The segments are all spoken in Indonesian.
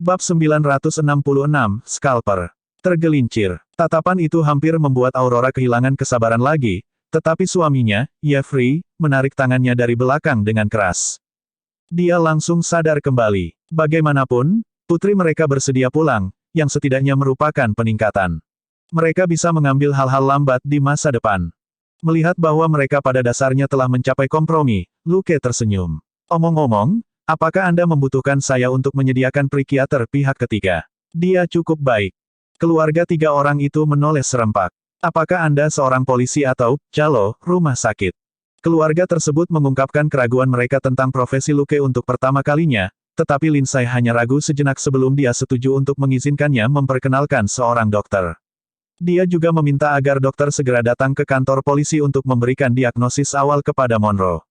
Bab 966, Scalper. Tergelincir. Tatapan itu hampir membuat Aurora kehilangan kesabaran lagi, tetapi suaminya, Jeffrey, menarik tangannya dari belakang dengan keras. Dia langsung sadar kembali. Bagaimanapun, putri mereka bersedia pulang, yang setidaknya merupakan peningkatan. Mereka bisa mengambil hal-hal lambat di masa depan. Melihat bahwa mereka pada dasarnya telah mencapai kompromi, Luke tersenyum. Omong-omong, apakah Anda membutuhkan saya untuk menyediakan psikiater pihak ketiga? Dia cukup baik. Keluarga tiga orang itu menoleh serempak. Apakah Anda seorang polisi atau calo rumah sakit? Keluarga tersebut mengungkapkan keraguan mereka tentang profesi Luke untuk pertama kalinya, tetapi Lindsay hanya ragu sejenak sebelum dia setuju untuk mengizinkannya memperkenalkan seorang dokter. Dia juga meminta agar dokter segera datang ke kantor polisi untuk memberikan diagnosis awal kepada Monroe.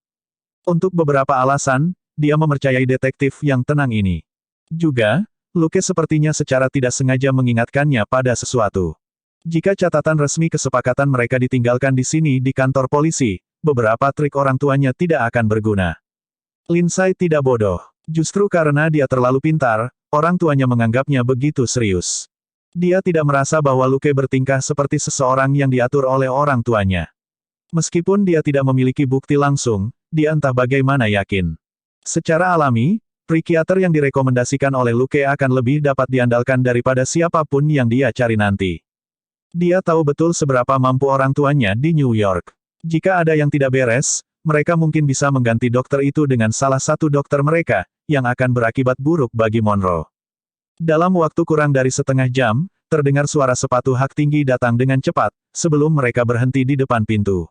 Untuk beberapa alasan, dia mempercayai detektif yang tenang ini. Juga, Luke sepertinya secara tidak sengaja mengingatkannya pada sesuatu. Jika catatan resmi kesepakatan mereka ditinggalkan di sini di kantor polisi, beberapa trik orang tuanya tidak akan berguna. Lindsay tidak bodoh. Justru karena dia terlalu pintar, orang tuanya menganggapnya begitu serius. Dia tidak merasa bahwa Luke bertingkah seperti seseorang yang diatur oleh orang tuanya. Meskipun dia tidak memiliki bukti langsung, dia entah bagaimana yakin. Secara alami, psikiater yang direkomendasikan oleh Luke akan lebih dapat diandalkan daripada siapapun yang dia cari nanti. Dia tahu betul seberapa mampu orang tuanya di New York. Jika ada yang tidak beres, mereka mungkin bisa mengganti dokter itu dengan salah satu dokter mereka, yang akan berakibat buruk bagi Monroe. Dalam waktu kurang dari setengah jam, terdengar suara sepatu hak tinggi datang dengan cepat, sebelum mereka berhenti di depan pintu.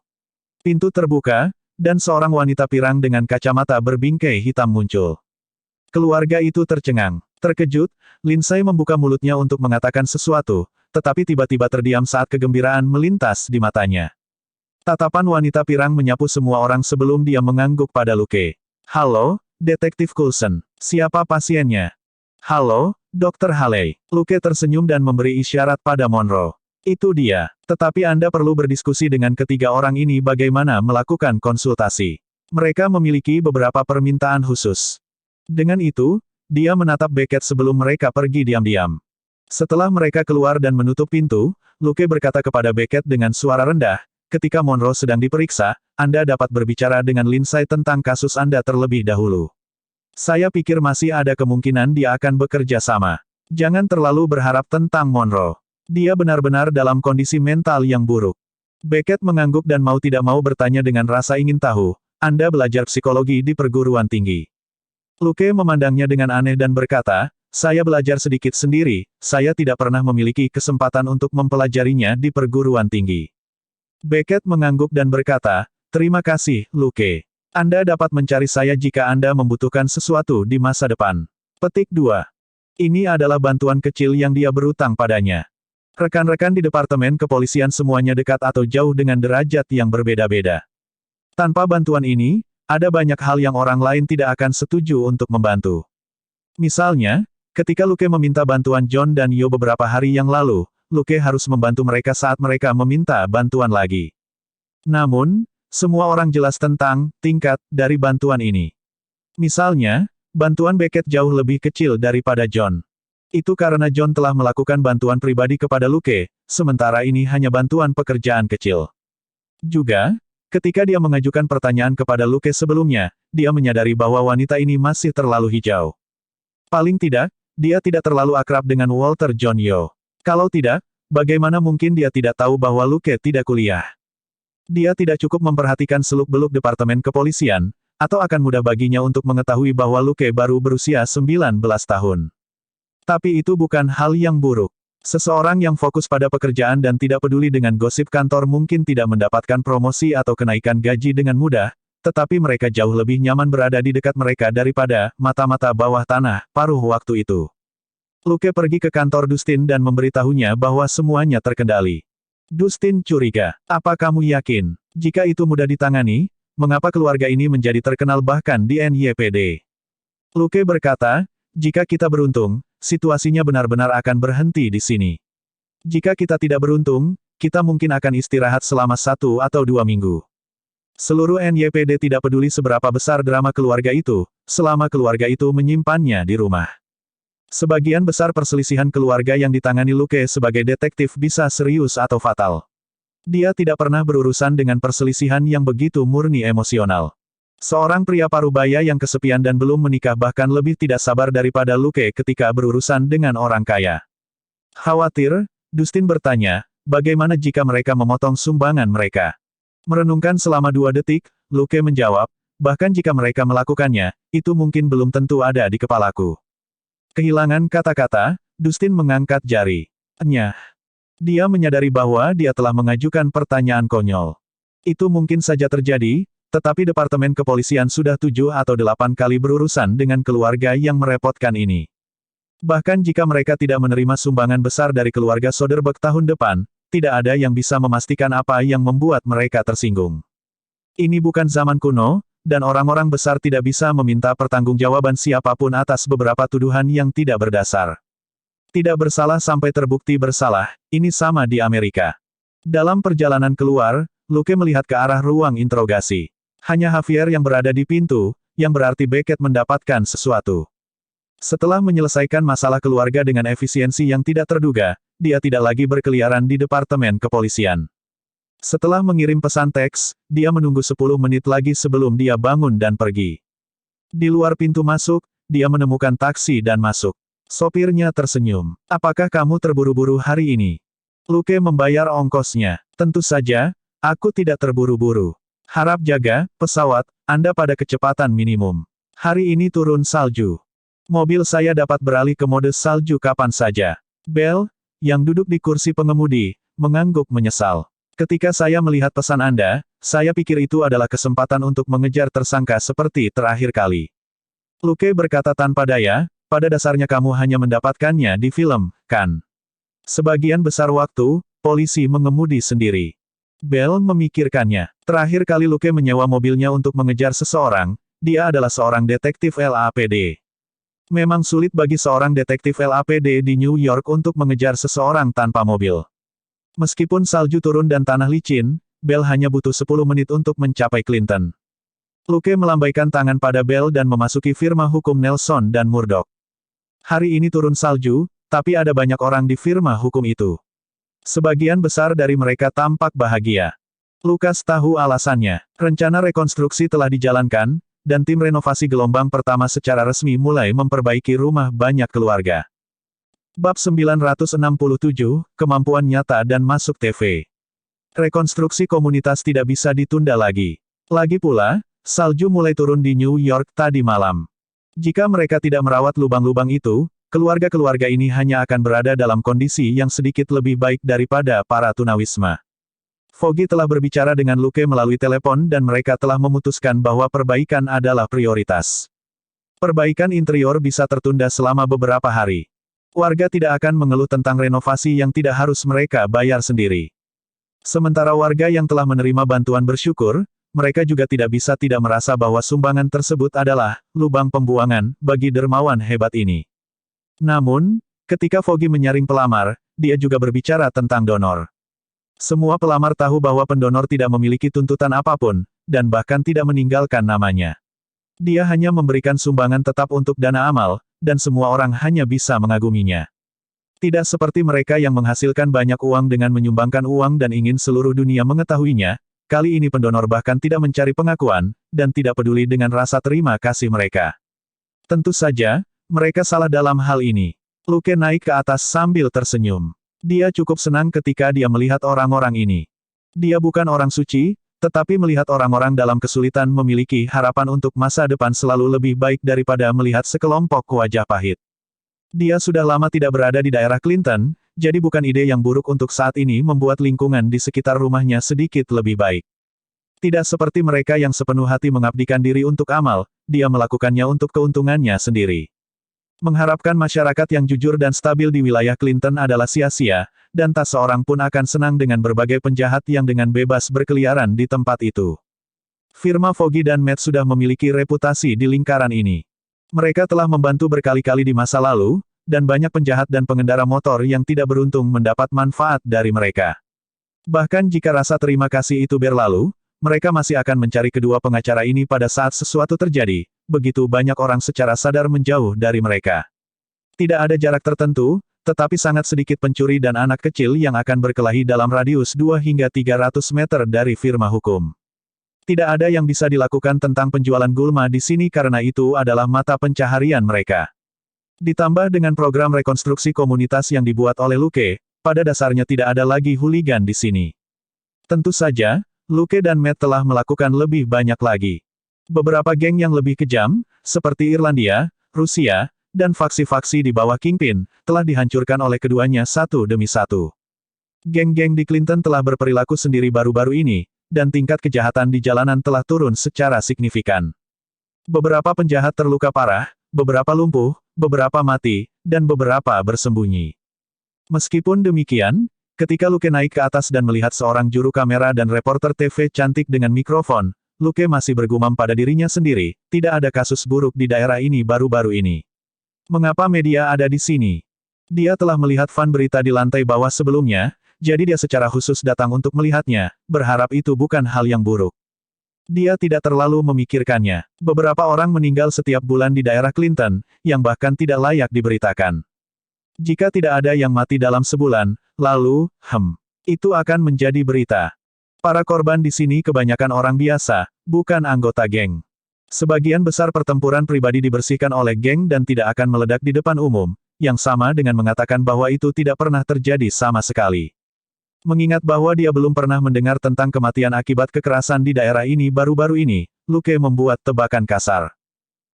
Pintu terbuka, dan seorang wanita pirang dengan kacamata berbingkai hitam muncul. Keluarga itu tercengang. Terkejut, Lindsay membuka mulutnya untuk mengatakan sesuatu, tetapi tiba-tiba terdiam saat kegembiraan melintas di matanya. Tatapan wanita pirang menyapu semua orang sebelum dia mengangguk pada Luke. Halo, Detektif Coulson. Siapa pasiennya? Halo, Dr. Haley. Luke tersenyum dan memberi isyarat pada Monroe. Itu dia. Tetapi Anda perlu berdiskusi dengan ketiga orang ini bagaimana melakukan konsultasi. Mereka memiliki beberapa permintaan khusus. Dengan itu, dia menatap Beckett sebelum mereka pergi diam-diam. Setelah mereka keluar dan menutup pintu, Luke berkata kepada Beckett dengan suara rendah, ketika Monroe sedang diperiksa, Anda dapat berbicara dengan Lindsay tentang kasus Anda terlebih dahulu. Saya pikir masih ada kemungkinan dia akan bekerja sama. Jangan terlalu berharap tentang Monroe. Dia benar-benar dalam kondisi mental yang buruk. Beckett mengangguk dan mau tidak mau bertanya dengan rasa ingin tahu, Anda belajar psikologi di perguruan tinggi. Luke memandangnya dengan aneh dan berkata, saya belajar sedikit sendiri, saya tidak pernah memiliki kesempatan untuk mempelajarinya di perguruan tinggi. Beckett mengangguk dan berkata, terima kasih, Luke. Anda dapat mencari saya jika Anda membutuhkan sesuatu di masa depan. Petik 2. Ini adalah bantuan kecil yang dia berutang padanya. Rekan-rekan di Departemen Kepolisian semuanya dekat atau jauh dengan derajat yang berbeda-beda. Tanpa bantuan ini, ada banyak hal yang orang lain tidak akan setuju untuk membantu. Misalnya, ketika Luke meminta bantuan John dan Yo beberapa hari yang lalu, Luke harus membantu mereka saat mereka meminta bantuan lagi. Namun, semua orang jelas tentang tingkat dari bantuan ini. Misalnya, bantuan Beckett jauh lebih kecil daripada John. Itu karena John telah melakukan bantuan pribadi kepada Luke, sementara ini hanya bantuan pekerjaan kecil. Juga, ketika dia mengajukan pertanyaan kepada Luke sebelumnya, dia menyadari bahwa wanita ini masih terlalu hijau. Paling tidak, dia tidak terlalu akrab dengan Walter John Yo. Kalau tidak, bagaimana mungkin dia tidak tahu bahwa Luke tidak kuliah? Dia tidak cukup memperhatikan seluk-beluk Departemen Kepolisian, atau akan mudah baginya untuk mengetahui bahwa Luke baru berusia 19 tahun. Tapi itu bukan hal yang buruk. Seseorang yang fokus pada pekerjaan dan tidak peduli dengan gosip kantor mungkin tidak mendapatkan promosi atau kenaikan gaji dengan mudah, tetapi mereka jauh lebih nyaman berada di dekat mereka daripada mata-mata bawah tanah paruh waktu itu. Luke pergi ke kantor Dustin dan memberitahunya bahwa semuanya terkendali. Dustin curiga. Apa kamu yakin? Jika itu mudah ditangani, mengapa keluarga ini menjadi terkenal bahkan di NYPD? Luke berkata, jika kita beruntung, situasinya benar-benar akan berhenti di sini. Jika kita tidak beruntung, kita mungkin akan istirahat selama 1 atau 2 minggu. Seluruh NYPD tidak peduli seberapa besar drama keluarga itu, selama keluarga itu menyimpannya di rumah. Sebagian besar perselisihan keluarga yang ditangani Luke sebagai detektif bisa serius atau fatal. Dia tidak pernah berurusan dengan perselisihan yang begitu murni emosional. Seorang pria parubaya yang kesepian dan belum menikah bahkan lebih tidak sabar daripada Luke ketika berurusan dengan orang kaya. Khawatir, Dustin bertanya, bagaimana jika mereka memotong sumbangan mereka? Merenungkan selama 2 detik, Luke menjawab, bahkan jika mereka melakukannya, itu mungkin belum tentu ada di kepalaku. Kehilangan kata-kata, Dustin mengangkat jari. Nyah. Dia menyadari bahwa dia telah mengajukan pertanyaan konyol. Itu mungkin saja terjadi, tetapi Departemen Kepolisian sudah 7 atau 8 kali berurusan dengan keluarga yang merepotkan ini. Bahkan jika mereka tidak menerima sumbangan besar dari keluarga Soderbergh tahun depan, tidak ada yang bisa memastikan apa yang membuat mereka tersinggung. Ini bukan zaman kuno, dan orang-orang besar tidak bisa meminta pertanggungjawaban siapapun atas beberapa tuduhan yang tidak berdasar. Tidak bersalah sampai terbukti bersalah, ini sama di Amerika. Dalam perjalanan keluar, Luke melihat ke arah ruang interogasi. Hanya Javier yang berada di pintu, yang berarti Beckett mendapatkan sesuatu. Setelah menyelesaikan masalah keluarga dengan efisiensi yang tidak terduga, dia tidak lagi berkeliaran di Departemen Kepolisian. Setelah mengirim pesan teks, dia menunggu 10 menit lagi sebelum dia bangun dan pergi. Di luar pintu masuk, dia menemukan taksi dan masuk. Sopirnya tersenyum. Apakah kamu terburu-buru hari ini? Luke membayar ongkosnya. Tentu saja, aku tidak terburu-buru. Harap jaga, pesawat, Anda pada kecepatan minimum. Hari ini turun salju. Mobil saya dapat beralih ke mode salju kapan saja. Bell, yang duduk di kursi pengemudi, mengangguk menyesal. Ketika saya melihat pesan Anda, saya pikir itu adalah kesempatan untuk mengejar tersangka seperti terakhir kali. Luke berkata tanpa daya, pada dasarnya kamu hanya mendapatkannya di film, kan? Sebagian besar waktu, polisi mengemudi sendiri. Bell memikirkannya. Terakhir kali Luke menyewa mobilnya untuk mengejar seseorang, dia adalah seorang detektif LAPD. Memang sulit bagi seorang detektif LAPD di New York untuk mengejar seseorang tanpa mobil. Meskipun salju turun dan tanah licin, Bell hanya butuh 10 menit untuk mencapai Clinton. Luke melambaikan tangan pada Bell dan memasuki firma hukum Nelson dan Murdoch. Hari ini turun salju, tapi ada banyak orang di firma hukum itu. Sebagian besar dari mereka tampak bahagia. Lucas tahu alasannya. Rencana rekonstruksi telah dijalankan, dan tim renovasi gelombang pertama secara resmi mulai memperbaiki rumah banyak keluarga. Bab 967, Kemampuan Nyata dan Masuk TV. Rekonstruksi komunitas tidak bisa ditunda lagi. Lagi pula, salju mulai turun di New York tadi malam. Jika mereka tidak merawat lubang-lubang itu, keluarga-keluarga ini hanya akan berada dalam kondisi yang sedikit lebih baik daripada para tunawisma. Foggy telah berbicara dengan Luke melalui telepon dan mereka telah memutuskan bahwa perbaikan adalah prioritas. Perbaikan interior bisa tertunda selama beberapa hari. Warga tidak akan mengeluh tentang renovasi yang tidak harus mereka bayar sendiri. Sementara warga yang telah menerima bantuan bersyukur, mereka juga tidak bisa tidak merasa bahwa sumbangan tersebut adalah lubang pembuangan bagi dermawan hebat ini. Namun, ketika Foggy menyaring pelamar, dia juga berbicara tentang donor. Semua pelamar tahu bahwa pendonor tidak memiliki tuntutan apapun, dan bahkan tidak meninggalkan namanya. Dia hanya memberikan sumbangan tetap untuk dana amal, dan semua orang hanya bisa mengaguminya. Tidak seperti mereka yang menghasilkan banyak uang dengan menyumbangkan uang dan ingin seluruh dunia mengetahuinya, kali ini pendonor bahkan tidak mencari pengakuan, dan tidak peduli dengan rasa terima kasih mereka. Tentu saja, mereka salah dalam hal ini. Luke naik ke atas sambil tersenyum. Dia cukup senang ketika dia melihat orang-orang ini. Dia bukan orang suci, tetapi melihat orang-orang dalam kesulitan memiliki harapan untuk masa depan selalu lebih baik daripada melihat sekelompok wajah pahit. Dia sudah lama tidak berada di daerah Clinton, jadi bukan ide yang buruk untuk saat ini membuat lingkungan di sekitar rumahnya sedikit lebih baik. Tidak seperti mereka yang sepenuh hati mengabdikan diri untuk amal, dia melakukannya untuk keuntungannya sendiri. Mengharapkan masyarakat yang jujur dan stabil di wilayah Clinton adalah sia-sia, dan tak seorang pun akan senang dengan berbagai penjahat yang dengan bebas berkeliaran di tempat itu. Firma Foggy dan Matt sudah memiliki reputasi di lingkaran ini. Mereka telah membantu berkali-kali di masa lalu, dan banyak penjahat dan pengendara motor yang tidak beruntung mendapat manfaat dari mereka. Bahkan jika rasa terima kasih itu berlalu, mereka masih akan mencari kedua pengacara ini pada saat sesuatu terjadi, begitu banyak orang secara sadar menjauh dari mereka. Tidak ada jarak tertentu, tetapi sangat sedikit pencuri dan anak kecil yang akan berkelahi dalam radius 2 hingga 300 meter dari firma hukum. Tidak ada yang bisa dilakukan tentang penjualan gulma di sini karena itu adalah mata pencaharian mereka. Ditambah dengan program rekonstruksi komunitas yang dibuat oleh Luke, pada dasarnya tidak ada lagi hooligan di sini. Tentu saja, Luke dan Matt telah melakukan lebih banyak lagi. Beberapa geng yang lebih kejam, seperti Irlandia, Rusia, dan faksi-faksi di bawah Kingpin, telah dihancurkan oleh keduanya satu demi satu. Geng-geng di Clinton telah berperilaku sendiri baru-baru ini, dan tingkat kejahatan di jalanan telah turun secara signifikan. Beberapa penjahat terluka parah, beberapa lumpuh, beberapa mati, dan beberapa bersembunyi. Meskipun demikian, ketika Luke naik ke atas dan melihat seorang juru kamera dan reporter TV cantik dengan mikrofon, Luke masih bergumam pada dirinya sendiri, tidak ada kasus buruk di daerah ini baru-baru ini. Mengapa media ada di sini? Dia telah melihat fan berita di lantai bawah sebelumnya, jadi dia secara khusus datang untuk melihatnya, berharap itu bukan hal yang buruk. Dia tidak terlalu memikirkannya. Beberapa orang meninggal setiap bulan di daerah Clinton, yang bahkan tidak layak diberitakan. Jika tidak ada yang mati dalam sebulan, lalu, itu akan menjadi berita. Para korban di sini kebanyakan orang biasa, bukan anggota geng. Sebagian besar pertempuran pribadi dibersihkan oleh geng dan tidak akan meledak di depan umum, yang sama dengan mengatakan bahwa itu tidak pernah terjadi sama sekali. Mengingat bahwa dia belum pernah mendengar tentang kematian akibat kekerasan di daerah ini baru-baru ini, Luke membuat tebakan kasar.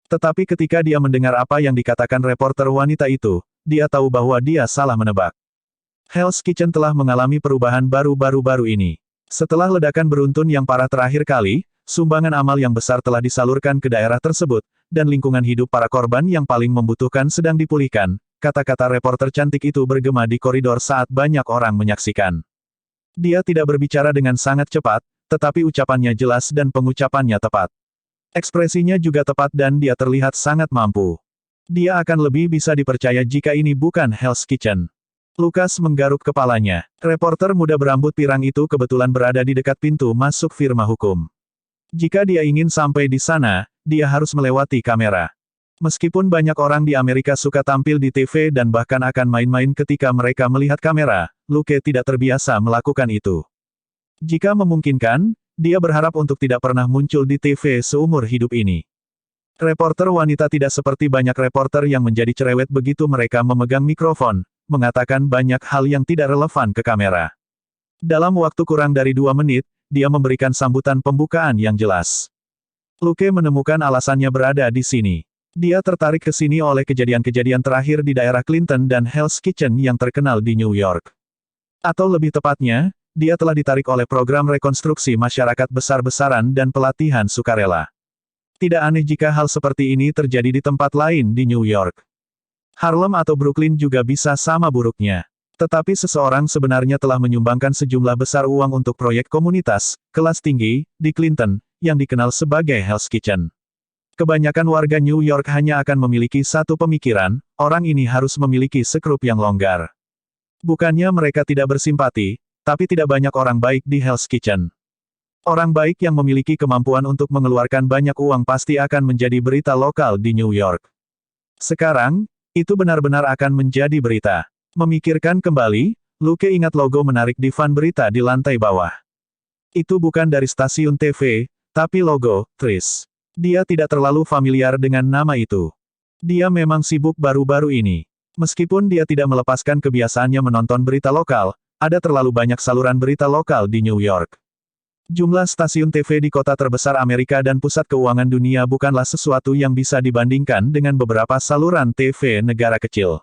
Tetapi ketika dia mendengar apa yang dikatakan reporter wanita itu, dia tahu bahwa dia salah menebak. Hell's Kitchen telah mengalami perubahan baru-baru ini. Setelah ledakan beruntun yang parah terakhir kali, sumbangan amal yang besar telah disalurkan ke daerah tersebut, dan lingkungan hidup para korban yang paling membutuhkan sedang dipulihkan. Kata-kata reporter cantik itu bergema di koridor saat banyak orang menyaksikan. Dia tidak berbicara dengan sangat cepat, tetapi ucapannya jelas dan pengucapannya tepat. Ekspresinya juga tepat dan dia terlihat sangat mampu. Dia akan lebih bisa dipercaya jika ini bukan Hell's Kitchen. Lukas menggaruk kepalanya. Reporter muda berambut pirang itu kebetulan berada di dekat pintu masuk firma hukum. Jika dia ingin sampai di sana, dia harus melewati kamera. Meskipun banyak orang di Amerika suka tampil di TV dan bahkan akan main-main ketika mereka melihat kamera, Luke tidak terbiasa melakukan itu. Jika memungkinkan, dia berharap untuk tidak pernah muncul di TV seumur hidup ini. Reporter wanita tidak seperti banyak reporter yang menjadi cerewet begitu mereka memegang mikrofon, mengatakan banyak hal yang tidak relevan ke kamera. Dalam waktu kurang dari 2 menit, dia memberikan sambutan pembukaan yang jelas. Luke menemukan alasannya berada di sini. Dia tertarik ke sini oleh kejadian-kejadian terakhir di daerah Clinton dan Hell's Kitchen yang terkenal di New York. Atau lebih tepatnya, dia telah ditarik oleh program rekonstruksi masyarakat besar-besaran dan pelatihan sukarela. Tidak aneh jika hal seperti ini terjadi di tempat lain di New York. Harlem atau Brooklyn juga bisa sama buruknya. Tetapi seseorang sebenarnya telah menyumbangkan sejumlah besar uang untuk proyek komunitas, kelas tinggi, di Clinton, yang dikenal sebagai Hell's Kitchen. Kebanyakan warga New York hanya akan memiliki satu pemikiran, orang ini harus memiliki sekrup yang longgar. Bukannya mereka tidak bersimpati, tapi tidak banyak orang baik di Hell's Kitchen. Orang baik yang memiliki kemampuan untuk mengeluarkan banyak uang pasti akan menjadi berita lokal di New York. Sekarang, itu benar-benar akan menjadi berita. Memikirkan kembali, Luke ingat logo menarik di van berita di lantai bawah. Itu bukan dari stasiun TV, tapi logo Tris. Dia tidak terlalu familiar dengan nama itu. Dia memang sibuk baru-baru ini. Meskipun dia tidak melepaskan kebiasaannya menonton berita lokal, ada terlalu banyak saluran berita lokal di New York. Jumlah stasiun TV di kota terbesar Amerika dan pusat keuangan dunia bukanlah sesuatu yang bisa dibandingkan dengan beberapa saluran TV negara kecil.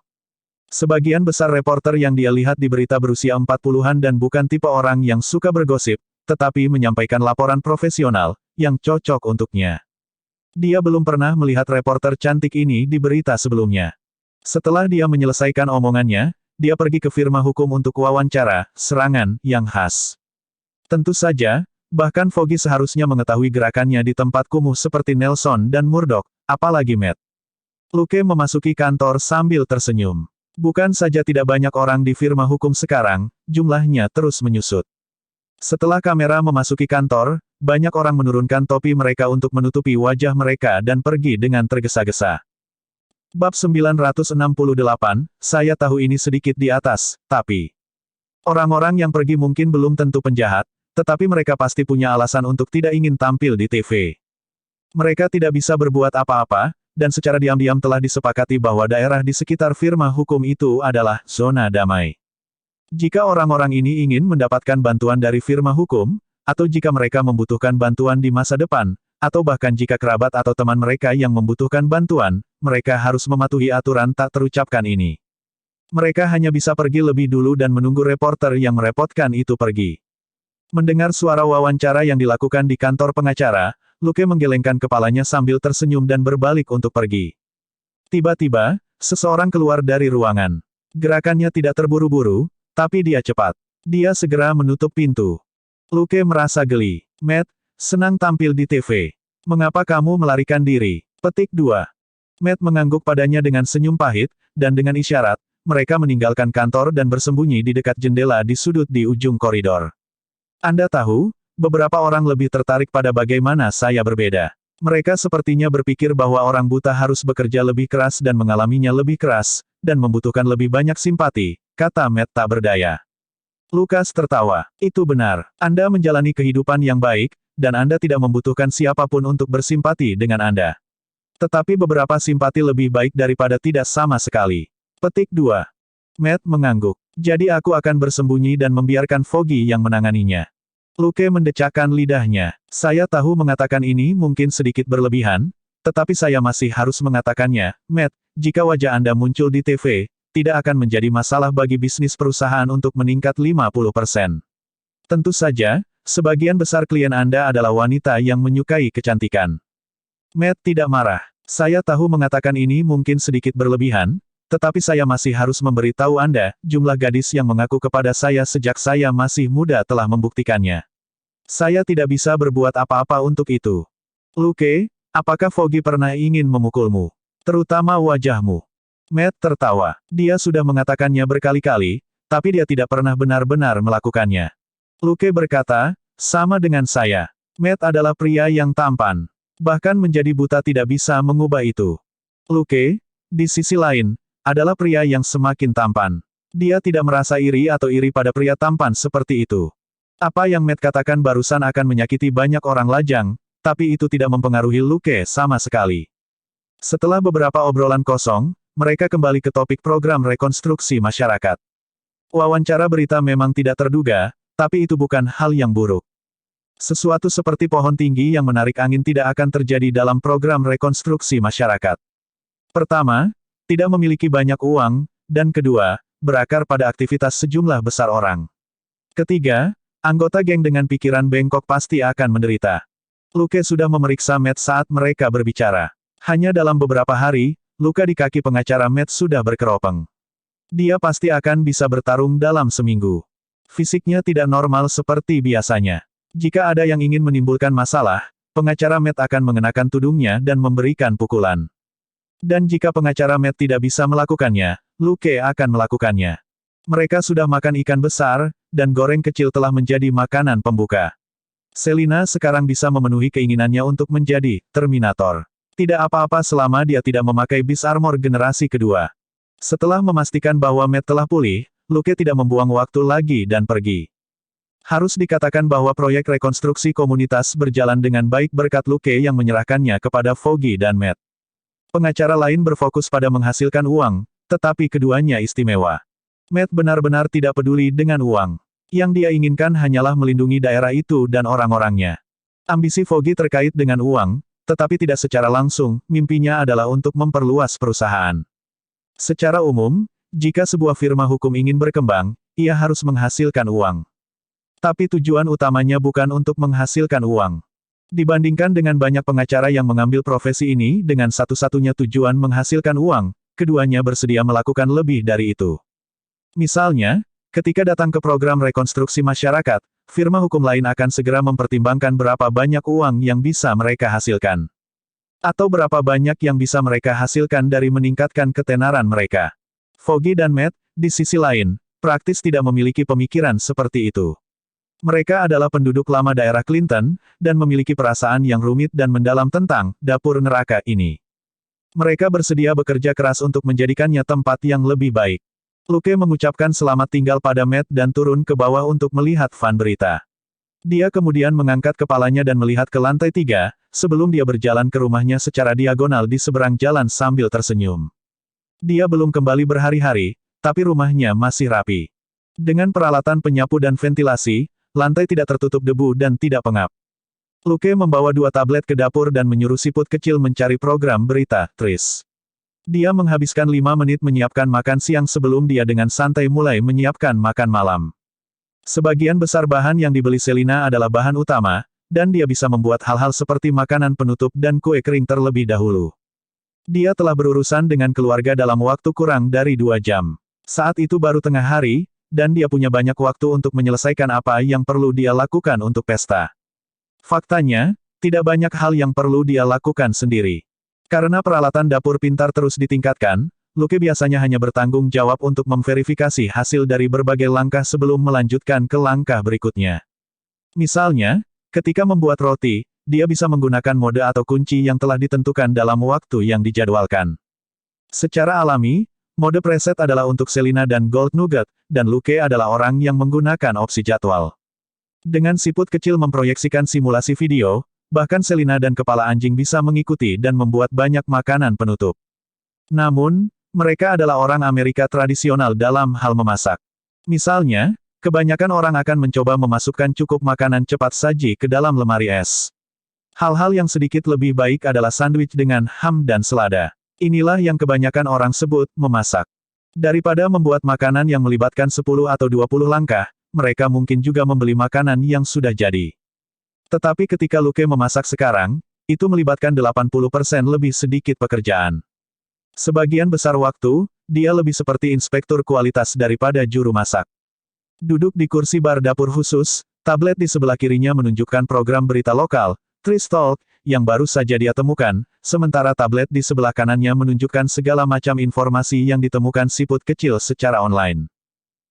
Sebagian besar reporter yang dia lihat di berita berusia 40-an dan bukan tipe orang yang suka bergosip, tetapi menyampaikan laporan profesional, yang cocok untuknya. Dia belum pernah melihat reporter cantik ini di berita sebelumnya. Setelah dia menyelesaikan omongannya, dia pergi ke firma hukum untuk wawancara, serangan, yang khas. Tentu saja, bahkan Foggy seharusnya mengetahui gerakannya di tempat kumuh seperti Nelson dan Murdoch, apalagi Matt. Luke memasuki kantor sambil tersenyum. Bukan saja tidak banyak orang di firma hukum sekarang, jumlahnya terus menyusut. Setelah kamera memasuki kantor, banyak orang menurunkan topi mereka untuk menutupi wajah mereka dan pergi dengan tergesa-gesa. Bab 968, saya tahu ini sedikit di atas, tapi orang-orang yang pergi mungkin belum tentu penjahat, tetapi mereka pasti punya alasan untuk tidak ingin tampil di TV. Mereka tidak bisa berbuat apa-apa, dan secara diam-diam telah disepakati bahwa daerah di sekitar firma hukum itu adalah zona damai. Jika orang-orang ini ingin mendapatkan bantuan dari firma hukum, atau jika mereka membutuhkan bantuan di masa depan, atau bahkan jika kerabat atau teman mereka yang membutuhkan bantuan, mereka harus mematuhi aturan tak terucapkan ini. Mereka hanya bisa pergi lebih dulu dan menunggu reporter yang merepotkan itu pergi. Mendengar suara wawancara yang dilakukan di kantor pengacara, Luke menggelengkan kepalanya sambil tersenyum dan berbalik untuk pergi. Tiba-tiba, seseorang keluar dari ruangan. Gerakannya tidak terburu-buru, tapi dia cepat. Dia segera menutup pintu. Luke merasa geli. Matt, senang tampil di TV. Mengapa kamu melarikan diri? Petik 2. Matt mengangguk padanya dengan senyum pahit, dan dengan isyarat, mereka meninggalkan kantor dan bersembunyi di dekat jendela di sudut di ujung koridor. Anda tahu, beberapa orang lebih tertarik pada bagaimana saya berbeda. Mereka sepertinya berpikir bahwa orang buta harus bekerja lebih keras dan mengalaminya lebih keras, dan membutuhkan lebih banyak simpati, kata Matt tak berdaya. Lukas tertawa. Itu benar. Anda menjalani kehidupan yang baik, dan Anda tidak membutuhkan siapapun untuk bersimpati dengan Anda. Tetapi beberapa simpati lebih baik daripada tidak sama sekali. Petik 2. Matt mengangguk. Jadi aku akan bersembunyi dan membiarkan Foggy yang menanganinya. Luke mendecakkan lidahnya. Saya tahu mengatakan ini mungkin sedikit berlebihan, tetapi saya masih harus mengatakannya, Matt, jika wajah Anda muncul di TV, tidak akan menjadi masalah bagi bisnis perusahaan untuk meningkat 50%. Tentu saja, sebagian besar klien Anda adalah wanita yang menyukai kecantikan. Matt tidak marah. Saya tahu mengatakan ini mungkin sedikit berlebihan, tetapi saya masih harus memberitahu Anda, jumlah gadis yang mengaku kepada saya sejak saya masih muda telah membuktikannya. Saya tidak bisa berbuat apa-apa untuk itu. Luke, apakah Foggy pernah ingin memukulmu? Terutama wajahmu. Matt tertawa. Dia sudah mengatakannya berkali-kali, tapi dia tidak pernah benar-benar melakukannya. Luke berkata, sama dengan saya. Matt adalah pria yang tampan. Bahkan menjadi buta tidak bisa mengubah itu. Luke, di sisi lain, adalah pria yang semakin tampan. Dia tidak merasa iri atau iri pada pria tampan seperti itu. Apa yang Matt katakan barusan akan menyakiti banyak orang lajang, tapi itu tidak mempengaruhi Luke sama sekali. Setelah beberapa obrolan kosong, mereka kembali ke topik program rekonstruksi masyarakat. Wawancara berita memang tidak terduga, tapi itu bukan hal yang buruk. Sesuatu seperti pohon tinggi yang menarik angin tidak akan terjadi dalam program rekonstruksi masyarakat. Pertama, tidak memiliki banyak uang, dan kedua, berakar pada aktivitas sejumlah besar orang. Ketiga, anggota geng dengan pikiran bengkok pasti akan menderita. Luke sudah memeriksa Matt saat mereka berbicara. Hanya dalam beberapa hari, luka di kaki pengacara Matt sudah berkeropeng. Dia pasti akan bisa bertarung dalam seminggu. Fisiknya tidak normal seperti biasanya. Jika ada yang ingin menimbulkan masalah, pengacara Matt akan mengenakan tudungnya dan memberikan pukulan. Dan jika pengacara Matt tidak bisa melakukannya, Luke akan melakukannya. Mereka sudah makan ikan besar, dan goreng kecil telah menjadi makanan pembuka. Selina sekarang bisa memenuhi keinginannya untuk menjadi Terminator. Tidak apa-apa selama dia tidak memakai bis armor generasi kedua. Setelah memastikan bahwa Matt telah pulih, Luke tidak membuang waktu lagi dan pergi. Harus dikatakan bahwa proyek rekonstruksi komunitas berjalan dengan baik berkat Luke yang menyerahkannya kepada Foggy dan Matt. Pengacara lain berfokus pada menghasilkan uang, tetapi keduanya istimewa. Matt benar-benar tidak peduli dengan uang. Yang dia inginkan hanyalah melindungi daerah itu dan orang-orangnya. Ambisi Foggy terkait dengan uang, tetapi tidak secara langsung, mimpinya adalah untuk memperluas perusahaan. Secara umum, jika sebuah firma hukum ingin berkembang, ia harus menghasilkan uang. Tapi tujuan utamanya bukan untuk menghasilkan uang. Dibandingkan dengan banyak pengacara yang mengambil profesi ini dengan satu-satunya tujuan menghasilkan uang, keduanya bersedia melakukan lebih dari itu. Misalnya, ketika datang ke program rekonstruksi masyarakat, firma hukum lain akan segera mempertimbangkan berapa banyak uang yang bisa mereka hasilkan. Atau berapa banyak yang bisa mereka hasilkan dari meningkatkan ketenaran mereka. Foggy dan Matt, di sisi lain, praktis tidak memiliki pemikiran seperti itu. Mereka adalah penduduk lama daerah Clinton, dan memiliki perasaan yang rumit dan mendalam tentang dapur neraka ini. Mereka bersedia bekerja keras untuk menjadikannya tempat yang lebih baik. Luke mengucapkan selamat tinggal pada Matt dan turun ke bawah untuk melihat fan berita. Dia kemudian mengangkat kepalanya dan melihat ke lantai 3, sebelum dia berjalan ke rumahnya secara diagonal di seberang jalan sambil tersenyum. Dia belum kembali berhari-hari, tapi rumahnya masih rapi. Dengan peralatan penyapu dan ventilasi, lantai tidak tertutup debu dan tidak pengap. Luke membawa 2 tablet ke dapur dan menyuruh siput kecil mencari program berita, Tris. Dia menghabiskan 5 menit menyiapkan makan siang sebelum dia dengan santai mulai menyiapkan makan malam. Sebagian besar bahan yang dibeli Selina adalah bahan utama, dan dia bisa membuat hal-hal seperti makanan penutup dan kue kering terlebih dahulu. Dia telah berurusan dengan keluarga dalam waktu kurang dari 2 jam. Saat itu baru tengah hari, dan dia punya banyak waktu untuk menyelesaikan apa yang perlu dia lakukan untuk pesta. Faktanya, tidak banyak hal yang perlu dia lakukan sendiri. Karena peralatan dapur pintar terus ditingkatkan, Luke biasanya hanya bertanggung jawab untuk memverifikasi hasil dari berbagai langkah sebelum melanjutkan ke langkah berikutnya. Misalnya, ketika membuat roti, dia bisa menggunakan mode atau kunci yang telah ditentukan dalam waktu yang dijadwalkan. Secara alami, mode preset adalah untuk Selina dan Gold Nugget, dan Luke adalah orang yang menggunakan opsi jadwal. Dengan siput kecil memproyeksikan simulasi video, bahkan Selina dan kepala anjing bisa mengikuti dan membuat banyak makanan penutup. Namun, mereka adalah orang Amerika tradisional dalam hal memasak. Misalnya, kebanyakan orang akan mencoba memasukkan cukup makanan cepat saji ke dalam lemari es. Hal-hal yang sedikit lebih baik adalah sandwich dengan ham dan selada. Inilah yang kebanyakan orang sebut memasak. Daripada membuat makanan yang melibatkan 10 atau 20 langkah, mereka mungkin juga membeli makanan yang sudah jadi. Tetapi ketika Luke memasak sekarang, itu melibatkan 80% lebih sedikit pekerjaan. Sebagian besar waktu, dia lebih seperti inspektur kualitas daripada juru masak. Duduk di kursi bar dapur khusus, tablet di sebelah kirinya menunjukkan program berita lokal, Tris Talk, yang baru saja dia temukan, sementara tablet di sebelah kanannya menunjukkan segala macam informasi yang ditemukan siput kecil secara online.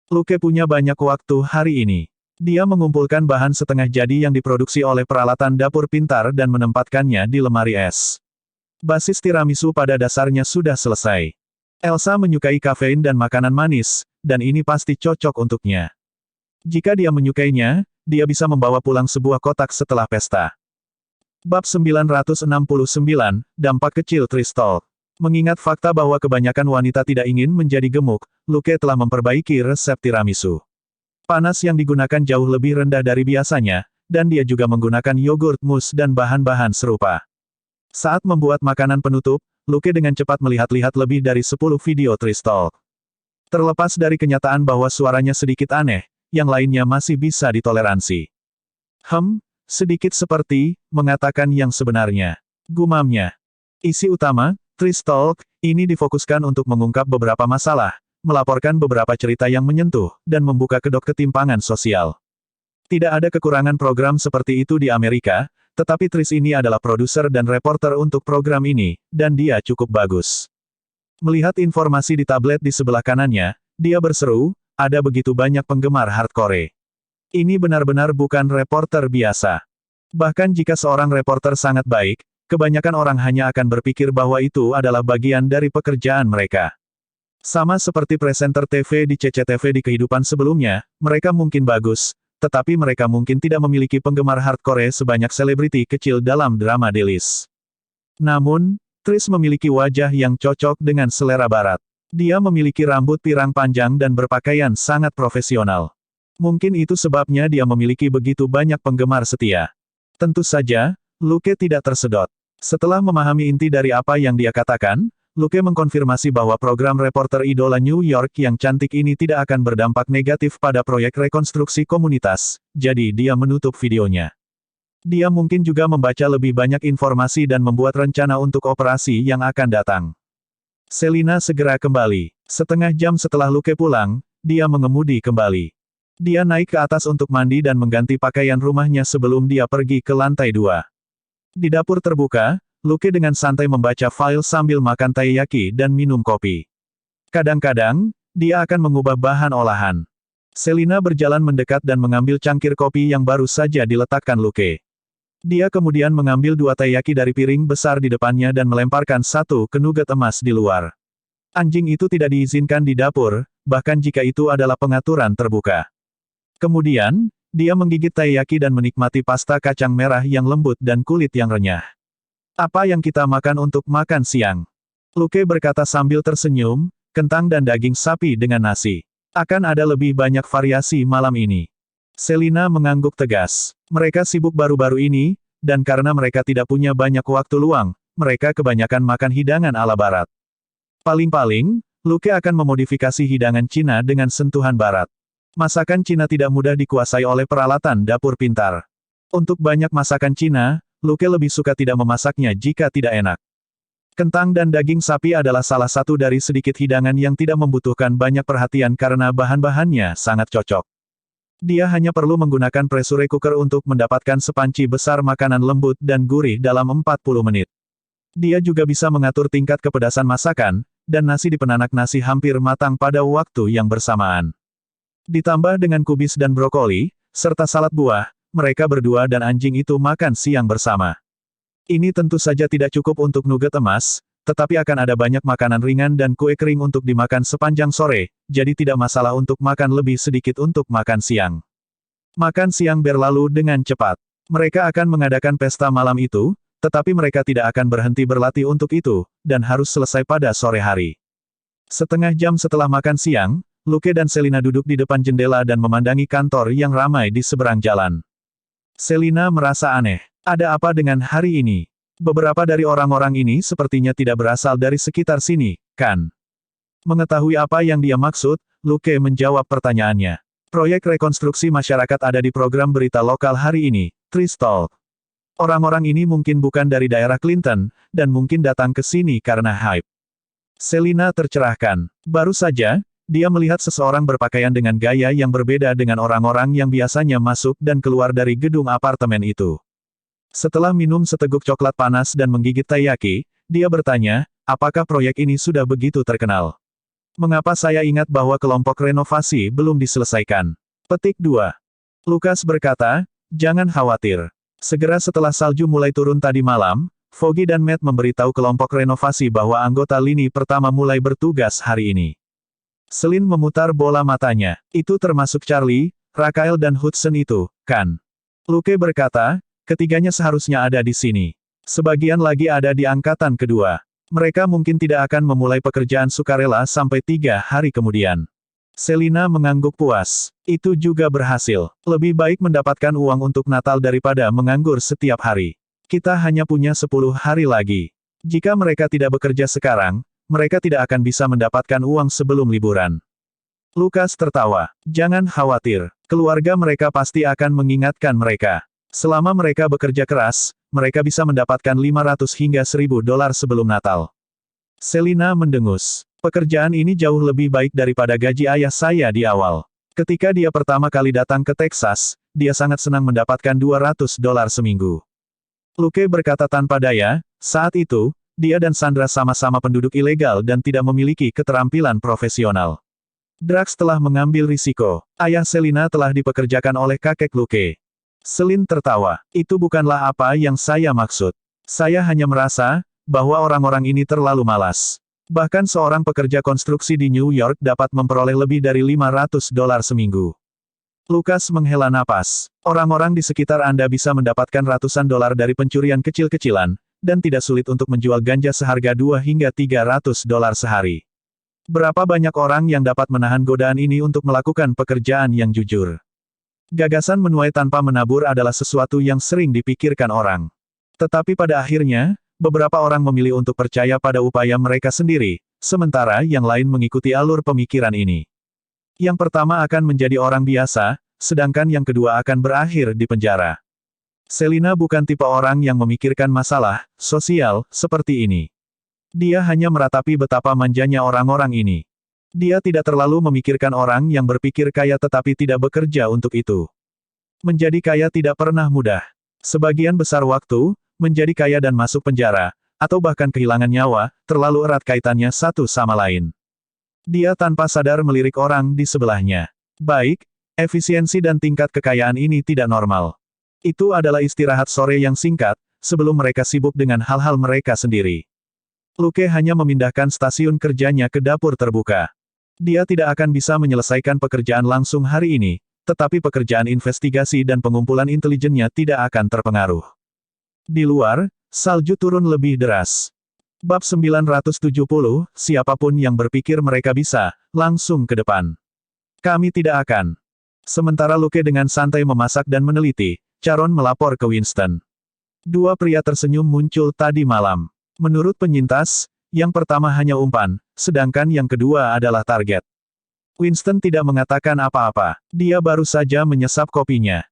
Luke punya banyak waktu hari ini. Dia mengumpulkan bahan setengah jadi yang diproduksi oleh peralatan dapur pintar dan menempatkannya di lemari es. Basis tiramisu pada dasarnya sudah selesai. Elsa menyukai kafein dan makanan manis, dan ini pasti cocok untuknya. Jika dia menyukainya, dia bisa membawa pulang sebuah kotak setelah pesta. Bab 969, Dampak Kecil Tris Talk. Mengingat fakta bahwa kebanyakan wanita tidak ingin menjadi gemuk, Luke telah memperbaiki resep tiramisu. Panas yang digunakan jauh lebih rendah dari biasanya, dan dia juga menggunakan yogurt mousse dan bahan-bahan serupa. Saat membuat makanan penutup, Luke dengan cepat melihat-lihat lebih dari 10 video Tris Talk. Terlepas dari kenyataan bahwa suaranya sedikit aneh, yang lainnya masih bisa ditoleransi. Sedikit seperti, mengatakan yang sebenarnya. Gumamnya. Isi utama, Tris Talk, ini difokuskan untuk mengungkap beberapa masalah, melaporkan beberapa cerita yang menyentuh, dan membuka kedok ketimpangan sosial. Tidak ada kekurangan program seperti itu di Amerika, tetapi Tris ini adalah produser dan reporter untuk program ini, dan dia cukup bagus. Melihat informasi di tablet di sebelah kanannya, dia berseru, ada begitu banyak penggemar hardcore. Ini benar-benar bukan reporter biasa. Bahkan jika seorang reporter sangat baik, kebanyakan orang hanya akan berpikir bahwa itu adalah bagian dari pekerjaan mereka. Sama seperti presenter TV di CCTV di kehidupan sebelumnya, mereka mungkin bagus, tetapi mereka mungkin tidak memiliki penggemar hardcore sebanyak selebriti kecil dalam drama Delis. Namun, Tris memiliki wajah yang cocok dengan selera barat. Dia memiliki rambut pirang panjang dan berpakaian sangat profesional. Mungkin itu sebabnya dia memiliki begitu banyak penggemar setia. Tentu saja, Luke tidak tersedot. Setelah memahami inti dari apa yang dia katakan, Luke mengkonfirmasi bahwa program reporter idola New York yang cantik ini tidak akan berdampak negatif pada proyek rekonstruksi komunitas, jadi dia menutup videonya. Dia mungkin juga membaca lebih banyak informasi dan membuat rencana untuk operasi yang akan datang. Selina segera kembali. Setengah jam setelah Luke pulang, dia mengemudi kembali. Dia naik ke atas untuk mandi dan mengganti pakaian rumahnya sebelum dia pergi ke lantai 2. Di dapur terbuka, Luke dengan santai membaca file sambil makan taiyaki dan minum kopi. Kadang-kadang, dia akan mengubah bahan olahan. Selina berjalan mendekat dan mengambil cangkir kopi yang baru saja diletakkan Luke. Dia kemudian mengambil 2 taiyaki dari piring besar di depannya dan melemparkan satu ke nugget emas di luar. Anjing itu tidak diizinkan di dapur, bahkan jika itu adalah pengaturan terbuka. Kemudian, dia menggigit taiyaki dan menikmati pasta kacang merah yang lembut dan kulit yang renyah. Apa yang kita makan untuk makan siang? Luke berkata sambil tersenyum, kentang dan daging sapi dengan nasi. Akan ada lebih banyak variasi malam ini. Selina mengangguk tegas. Mereka sibuk baru-baru ini, dan karena mereka tidak punya banyak waktu luang, mereka kebanyakan makan hidangan ala barat. Paling-paling, Luke akan memodifikasi hidangan Cina dengan sentuhan barat. Masakan Cina tidak mudah dikuasai oleh peralatan dapur pintar. Untuk banyak masakan Cina, Luke lebih suka tidak memasaknya jika tidak enak. Kentang dan daging sapi adalah salah satu dari sedikit hidangan yang tidak membutuhkan banyak perhatian karena bahan-bahannya sangat cocok. Dia hanya perlu menggunakan pressure cooker untuk mendapatkan sepanci besar makanan lembut dan gurih dalam 40 menit. Dia juga bisa mengatur tingkat kepedasan masakan, dan nasi di penanak nasi hampir matang pada waktu yang bersamaan. Ditambah dengan kubis dan brokoli, serta salad buah, mereka berdua dan anjing itu makan siang bersama. Ini tentu saja tidak cukup untuk nugget emas, tetapi akan ada banyak makanan ringan dan kue kering untuk dimakan sepanjang sore, jadi tidak masalah untuk makan lebih sedikit untuk makan siang. Makan siang berlalu dengan cepat. Mereka akan mengadakan pesta malam itu, tetapi mereka tidak akan berhenti berlatih untuk itu, dan harus selesai pada sore hari. Setengah jam setelah makan siang, Luke dan Selina duduk di depan jendela dan memandangi kantor yang ramai di seberang jalan. Selina merasa aneh. Ada apa dengan hari ini? Beberapa dari orang-orang ini sepertinya tidak berasal dari sekitar sini, kan? Mengetahui apa yang dia maksud, Luke menjawab pertanyaannya. Proyek rekonstruksi masyarakat ada di program berita lokal hari ini, Tristalk. Orang-orang ini mungkin bukan dari daerah Clinton, dan mungkin datang ke sini karena hype. Selina tercerahkan. Baru saja, dia melihat seseorang berpakaian dengan gaya yang berbeda dengan orang-orang yang biasanya masuk dan keluar dari gedung apartemen itu. Setelah minum seteguk coklat panas dan menggigit taiyaki, dia bertanya, apakah proyek ini sudah begitu terkenal? Mengapa saya ingat bahwa kelompok renovasi belum diselesaikan? Petik 2. Lukas berkata, jangan khawatir. Segera setelah salju mulai turun tadi malam, Foggy dan Matt memberitahu kelompok renovasi bahwa anggota lini pertama mulai bertugas hari ini. Selin memutar bola matanya. Itu termasuk Charlie, Rachael dan Hudson itu, kan? Luke berkata, ketiganya seharusnya ada di sini. Sebagian lagi ada di angkatan kedua. Mereka mungkin tidak akan memulai pekerjaan sukarela sampai 3 hari kemudian. Selina mengangguk puas. Itu juga berhasil. Lebih baik mendapatkan uang untuk Natal daripada menganggur setiap hari. Kita hanya punya 10 hari lagi. Jika mereka tidak bekerja sekarang, mereka tidak akan bisa mendapatkan uang sebelum liburan. Lukas tertawa. Jangan khawatir. Keluarga mereka pasti akan mengingatkan mereka. Selama mereka bekerja keras, mereka bisa mendapatkan 500 hingga 1000 dolar sebelum Natal. Selina mendengus. Pekerjaan ini jauh lebih baik daripada gaji ayah saya di awal. Ketika dia pertama kali datang ke Texas, dia sangat senang mendapatkan 200 dolar seminggu. Luke berkata tanpa daya, saat itu, dia dan Sandra sama-sama penduduk ilegal dan tidak memiliki keterampilan profesional. Drax telah mengambil risiko. Ayah Selina telah dipekerjakan oleh kakek Luke. Selin tertawa. Itu bukanlah apa yang saya maksud. Saya hanya merasa, bahwa orang-orang ini terlalu malas. Bahkan seorang pekerja konstruksi di New York dapat memperoleh lebih dari 500 dolar seminggu. Lukas menghela napas. Orang-orang di sekitar Anda bisa mendapatkan ratusan dolar dari pencurian kecil-kecilan, dan tidak sulit untuk menjual ganja seharga 2 hingga 300 dolar sehari. Berapa banyak orang yang dapat menahan godaan ini untuk melakukan pekerjaan yang jujur? Gagasan menuai tanpa menabur adalah sesuatu yang sering dipikirkan orang. Tetapi pada akhirnya, beberapa orang memilih untuk percaya pada upaya mereka sendiri, sementara yang lain mengikuti alur pemikiran ini. Yang pertama akan menjadi orang biasa, sedangkan yang kedua akan berakhir di penjara. Selina bukan tipe orang yang memikirkan masalah sosial seperti ini. Dia hanya meratapi betapa manjanya orang-orang ini. Dia tidak terlalu memikirkan orang yang berpikir kaya tetapi tidak bekerja untuk itu. Menjadi kaya tidak pernah mudah. Sebagian besar waktu, menjadi kaya dan masuk penjara, atau bahkan kehilangan nyawa, terlalu erat kaitannya satu sama lain. Dia tanpa sadar melirik orang di sebelahnya. Baik, efisiensi dan tingkat kekayaan ini tidak normal. Itu adalah istirahat sore yang singkat, sebelum mereka sibuk dengan hal-hal mereka sendiri. Luke hanya memindahkan stasiun kerjanya ke dapur terbuka. Dia tidak akan bisa menyelesaikan pekerjaan langsung hari ini, tetapi pekerjaan investigasi dan pengumpulan intelijennya tidak akan terpengaruh. Di luar, salju turun lebih deras. Bab 970, siapapun yang berpikir mereka bisa, langsung ke depan. Kami tidak akan. Sementara Luke dengan santai memasak dan meneliti, Charon melapor ke Winston. Dua pria tersenyum muncul tadi malam. Menurut penyintas, yang pertama hanya umpan, sedangkan yang kedua adalah target. Winston tidak mengatakan apa-apa, dia baru saja menyesap kopinya.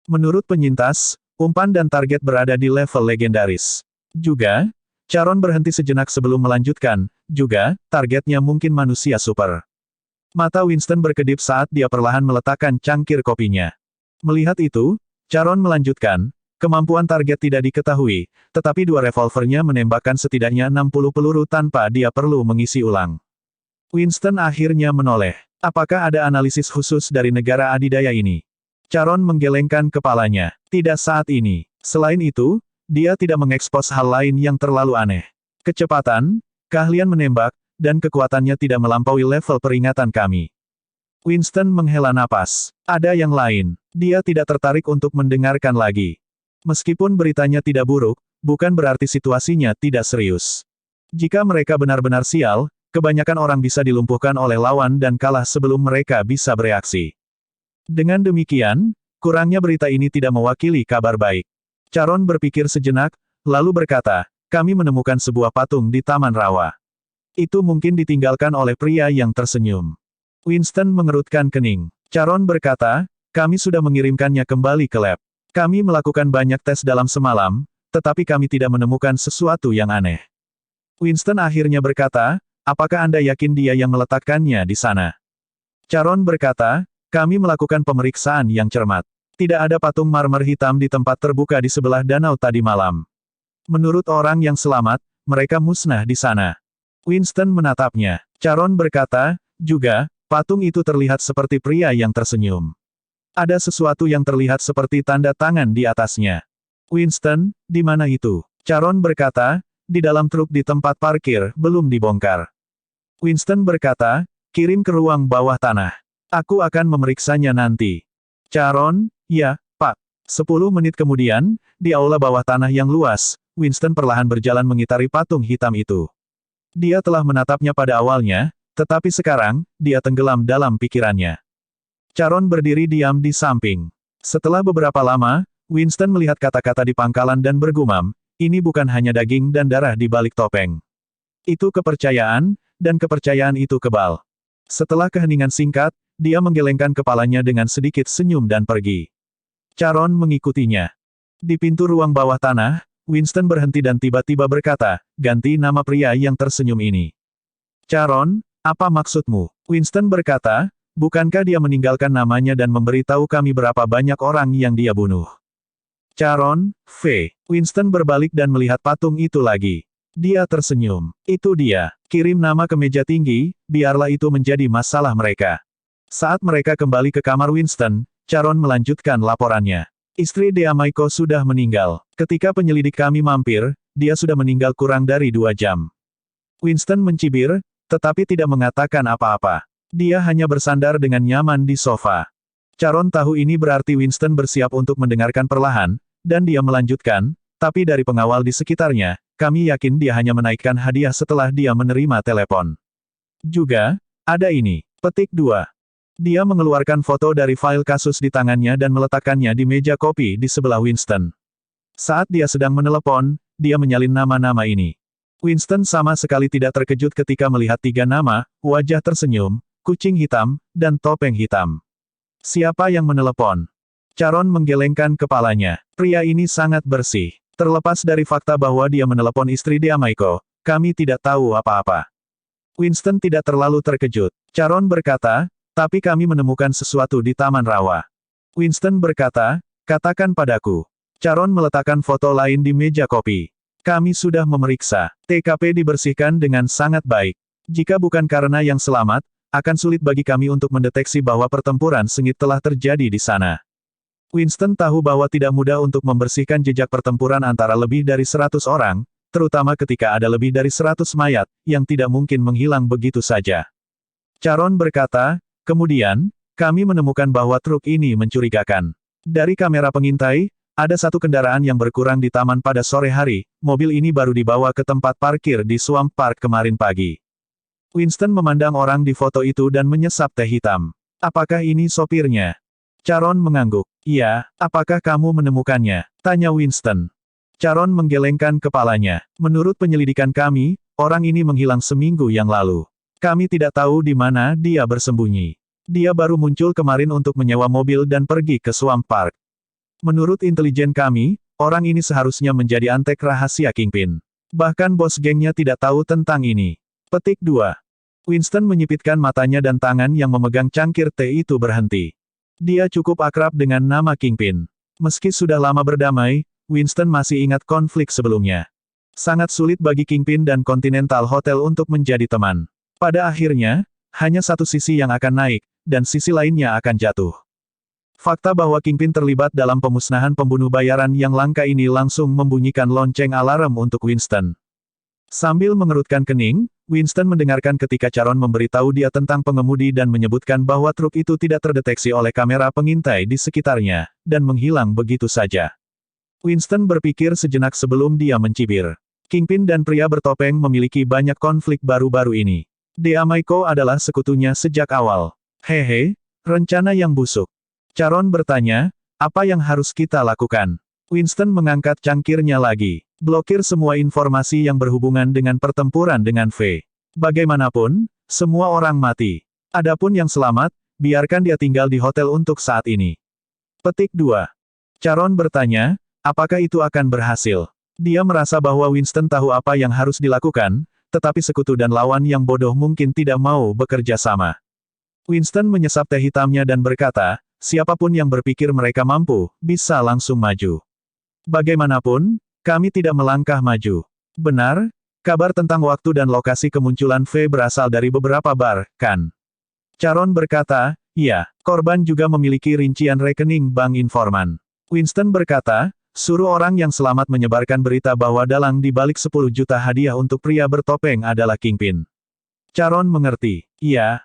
Menurut penyintas, umpan dan target berada di level legendaris. Juga, Charon berhenti sejenak sebelum melanjutkan, juga, targetnya mungkin manusia super. Mata Winston berkedip saat dia perlahan meletakkan cangkir kopinya. Melihat itu, Charon melanjutkan, kemampuan target tidak diketahui, tetapi dua revolvernya menembakkan setidaknya 60 peluru tanpa dia perlu mengisi ulang. Winston akhirnya menoleh. Apakah ada analisis khusus dari negara adidaya ini? Charon menggelengkan kepalanya. Tidak saat ini. Selain itu, dia tidak mengekspos hal lain yang terlalu aneh. Kecepatan, keahlian menembak, dan kekuatannya tidak melampaui level peringatan kami. Winston menghela napas. Ada yang lain. Dia tidak tertarik untuk mendengarkan lagi. Meskipun beritanya tidak buruk, bukan berarti situasinya tidak serius. Jika mereka benar-benar sial, kebanyakan orang bisa dilumpuhkan oleh lawan dan kalah sebelum mereka bisa bereaksi. Dengan demikian, kurangnya berita ini tidak mewakili kabar baik. Charon berpikir sejenak, lalu berkata, kami menemukan sebuah patung di Taman Rawa. Itu mungkin ditinggalkan oleh pria yang tersenyum. Winston mengerutkan kening. Charon berkata, kami sudah mengirimkannya kembali ke lab. Kami melakukan banyak tes dalam semalam, tetapi kami tidak menemukan sesuatu yang aneh. Winston akhirnya berkata, apakah Anda yakin dia yang meletakkannya di sana? Charon berkata, kami melakukan pemeriksaan yang cermat. Tidak ada patung marmer hitam di tempat terbuka di sebelah danau tadi malam. Menurut orang yang selamat, mereka musnah di sana. Winston menatapnya. Charon berkata, juga, patung itu terlihat seperti pria yang tersenyum. Ada sesuatu yang terlihat seperti tanda tangan di atasnya. Winston, di mana itu? Charon berkata, di dalam truk di tempat parkir, belum dibongkar. Winston berkata, kirim ke ruang bawah tanah. Aku akan memeriksanya nanti. Charon, ya, Pak. 10 menit kemudian, di aula bawah tanah yang luas, Winston perlahan berjalan mengitari patung hitam itu. Dia telah menatapnya pada awalnya, tetapi sekarang, dia tenggelam dalam pikirannya. Charon berdiri diam di samping. Setelah beberapa lama, Winston melihat kata-kata di pangkalan dan bergumam, ini bukan hanya daging dan darah di balik topeng. Itu kepercayaan, dan kepercayaan itu kebal. Setelah keheningan singkat, dia menggelengkan kepalanya dengan sedikit senyum dan pergi. Charon mengikutinya. Di pintu ruang bawah tanah, Winston berhenti dan tiba-tiba berkata, ganti nama pria yang tersenyum ini. Charon, apa maksudmu? Winston berkata, bukankah dia meninggalkan namanya dan memberitahu kami berapa banyak orang yang dia bunuh? Charon, V. Winston berbalik dan melihat patung itu lagi. Dia tersenyum. Itu dia. Kirim nama ke meja tinggi, biarlah itu menjadi masalah mereka. Saat mereka kembali ke kamar Winston, Charon melanjutkan laporannya. Istri Deamaiko sudah meninggal. Ketika penyelidik kami mampir, dia sudah meninggal kurang dari 2 jam. Winston mencibir, tetapi tidak mengatakan apa-apa. Dia hanya bersandar dengan nyaman di sofa. Charon tahu ini berarti Winston bersiap untuk mendengarkan perlahan, dan dia melanjutkan, tapi dari pengawal di sekitarnya, kami yakin dia hanya menaikkan hadiah setelah dia menerima telepon. Juga, ada ini. Petik 2. Dia mengeluarkan foto dari file kasus di tangannya dan meletakkannya di meja kopi di sebelah Winston. Saat dia sedang menelepon, dia menyalin nama-nama ini. Winston sama sekali tidak terkejut ketika melihat 3 nama, wajah tersenyum, kucing hitam, dan topeng hitam. Siapa yang menelepon? Charon menggelengkan kepalanya. Pria ini sangat bersih. Terlepas dari fakta bahwa dia menelepon istri Deamaiko, kami tidak tahu apa-apa. Winston tidak terlalu terkejut. Charon berkata, tapi kami menemukan sesuatu di Taman Rawa. Winston berkata, katakan padaku. Charon meletakkan foto lain di meja kopi. Kami sudah memeriksa. TKP dibersihkan dengan sangat baik. Jika bukan karena yang selamat, akan sulit bagi kami untuk mendeteksi bahwa pertempuran sengit telah terjadi di sana. Winston tahu bahwa tidak mudah untuk membersihkan jejak pertempuran antara lebih dari 100 orang, terutama ketika ada lebih dari 100 mayat, yang tidak mungkin menghilang begitu saja. Charon berkata, kemudian, kami menemukan bahwa truk ini mencurigakan. Dari kamera pengintai, ada satu kendaraan yang berkurang di taman pada sore hari, mobil ini baru dibawa ke tempat parkir di Swamp Park kemarin pagi. Winston memandang orang di foto itu dan menyesap teh hitam. Apakah ini sopirnya? Charon mengangguk. Iya, apakah kamu menemukannya? Tanya Winston. Charon menggelengkan kepalanya. Menurut penyelidikan kami, orang ini menghilang seminggu yang lalu. Kami tidak tahu di mana dia bersembunyi. Dia baru muncul kemarin untuk menyewa mobil dan pergi ke Swamp Park. Menurut intelijen kami, orang ini seharusnya menjadi antek rahasia Kingpin. Bahkan bos gengnya tidak tahu tentang ini. Petik 2. Winston menyipitkan matanya dan tangan yang memegang cangkir teh itu berhenti. Dia cukup akrab dengan nama Kingpin. Meski sudah lama berdamai, Winston masih ingat konflik sebelumnya. Sangat sulit bagi Kingpin dan Continental Hotel untuk menjadi teman. Pada akhirnya, hanya satu sisi yang akan naik, dan sisi lainnya akan jatuh. Fakta bahwa Kingpin terlibat dalam pemusnahan pembunuh bayaran yang langka ini langsung membunyikan lonceng alarm untuk Winston. Sambil mengerutkan kening, Winston mendengarkan ketika Charon memberitahu dia tentang pengemudi dan menyebutkan bahwa truk itu tidak terdeteksi oleh kamera pengintai di sekitarnya, dan menghilang begitu saja. Winston berpikir sejenak sebelum dia mencibir. Kingpin dan pria bertopeng memiliki banyak konflik baru-baru ini. Deamaiko adalah sekutunya sejak awal. Hehe, rencana yang busuk. Charon bertanya, apa yang harus kita lakukan? Winston mengangkat cangkirnya lagi. Blokir semua informasi yang berhubungan dengan pertempuran dengan V. Bagaimanapun, semua orang mati. Adapun yang selamat, biarkan dia tinggal di hotel untuk saat ini. Petik 2. Charon bertanya, apakah itu akan berhasil? Dia merasa bahwa Winston tahu apa yang harus dilakukan, tetapi sekutu dan lawan yang bodoh mungkin tidak mau bekerja sama. Winston menyesap teh hitamnya dan berkata, siapapun yang berpikir mereka mampu, bisa langsung maju. Bagaimanapun, kami tidak melangkah maju. Benar, kabar tentang waktu dan lokasi kemunculan V berasal dari beberapa bar, kan? Charon berkata, iya, korban juga memiliki rincian rekening bank informan. Winston berkata, suruh orang yang selamat menyebarkan berita bahwa dalang di balik 10 juta hadiah untuk pria bertopeng adalah Kingpin. Charon mengerti. Iya,